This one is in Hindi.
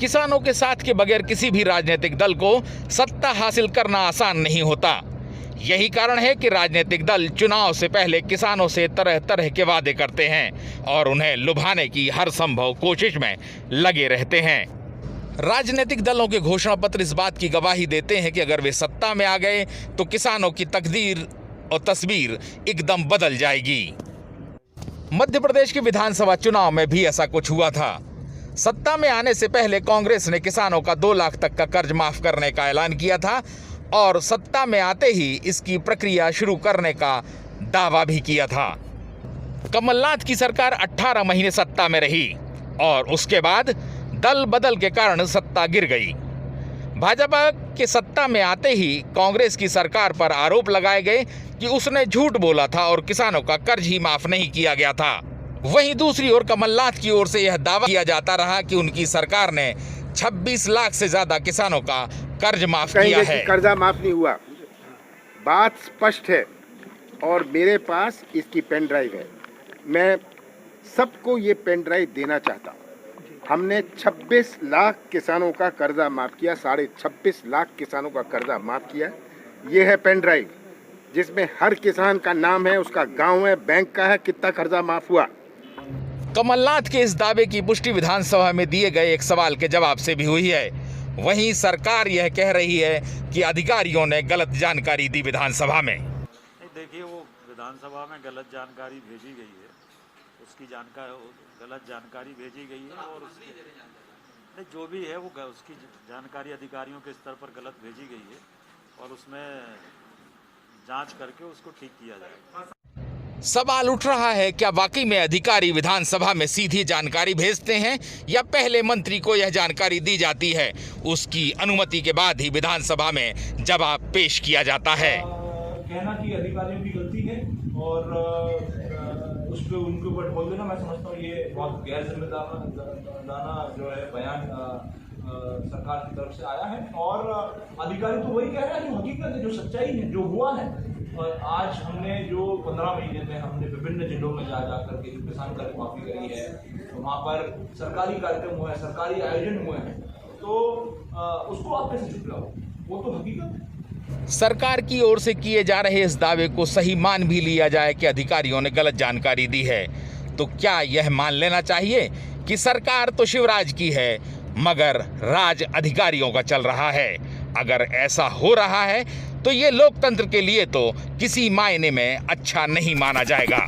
किसानों के साथ के बगैर किसी भी राजनीतिक दल को सत्ता हासिल करना आसान नहीं होता। यही कारण है कि राजनीतिक दल चुनाव से पहले किसानों से तरह तरह के वादे करते हैं और उन्हें लुभाने की हर संभव कोशिश में लगे रहते हैं। राजनीतिक दलों के घोषणा पत्र इस बात की गवाही देते हैं कि अगर वे सत्ता में आ गए तो किसानों की तकदीर और तस्वीर एकदम बदल जाएगी। मध्य प्रदेश के विधानसभा चुनाव में भी ऐसा कुछ हुआ था। सत्ता में आने से पहले कांग्रेस ने किसानों का 2 लाख तक का कर्ज माफ करने का ऐलान किया था और सत्ता में आते ही इसकी प्रक्रिया शुरू करने का दावा भी किया था। कमलनाथ की सरकार 18 महीने सत्ता में रही और उसके बाद दल बदल के कारण सत्ता गिर गई। भाजपा के सत्ता में आते ही कांग्रेस की सरकार पर आरोप लगाए गए कि उसने झूठ बोला था और किसानों का कर्ज ही माफ नहीं किया गया था। वहीं दूसरी ओर कमलनाथ की ओर से यह दावा किया जाता रहा कि उनकी सरकार ने 26 लाख से ज्यादा किसानों का कर्ज माफ किया है। कर्जा माफ नहीं हुआ, बात स्पष्ट है और मेरे पास इसकी पेन ड्राइव है। मैं सबको ये पेन ड्राइव देना चाहता हूँ। हमने 26 लाख किसानों का कर्जा माफ किया, 26.5 लाख किसानों का कर्जा माफ किया। ये है पेन ड्राइव जिसमें हर किसान का नाम है, उसका गांव है, बैंक का है, कितना कर्जा माफ हुआ। कमलनाथ के इस दावे की पुष्टि विधानसभा में दिए गए एक सवाल के जवाब से भी हुई है। वहीं सरकार यह कह रही है कि अधिकारियों ने गलत जानकारी दी विधानसभा में। देखिए, वो विधानसभा में गलत जानकारी भेजी गई है, उसकी गलत जानकारी भेजी गई है और उसकी जो भी है वो उसकी जानकारी अधिकारियों के स्तर पर गलत भेजी गई है और उसमें जांच करके उसको ठीक किया जाएगा। सवाल उठ रहा है, क्या वाकई में अधिकारी विधानसभा में सीधी जानकारी भेजते हैं या पहले मंत्री को यह जानकारी दी जाती है, उसकी अनुमति के बाद ही विधानसभा में जवाब पेश किया जाता है। कहना कि अधिकारियों की गलती है और उस पर उनके ऊपर बोल देना, मैं समझता हूँ ये बहुत गैर जिम्मेदाराना जो है बयान सरकार की तरफ से आया है और अधिकारी तो वही कह रहे हैं जो हकीकत है, जो सच्चाई है, जो हुआ है। और आज हमने जो 15 महीने में हमने विभिन्न जिलों में जा करके जो किसान कर्ज माफी करी है, तो वहाँ पर सरकारी कार्यक्रम हुए हैं, सरकारी आयोजन हुए हैं, तो उसको आप कैसे झुटलाओ? वो तो हकीकत है। सरकार की ओर से किए जा रहे इस दावे को सही मान भी लिया जाए कि अधिकारियों ने गलत जानकारी दी है, तो क्या यह मान लेना चाहिए कि सरकार तो शिवराज की है मगर राज अधिकारियों का चल रहा है? अगर ऐसा हो रहा है तो ये लोकतंत्र के लिए तो किसी मायने में अच्छा नहीं माना जाएगा।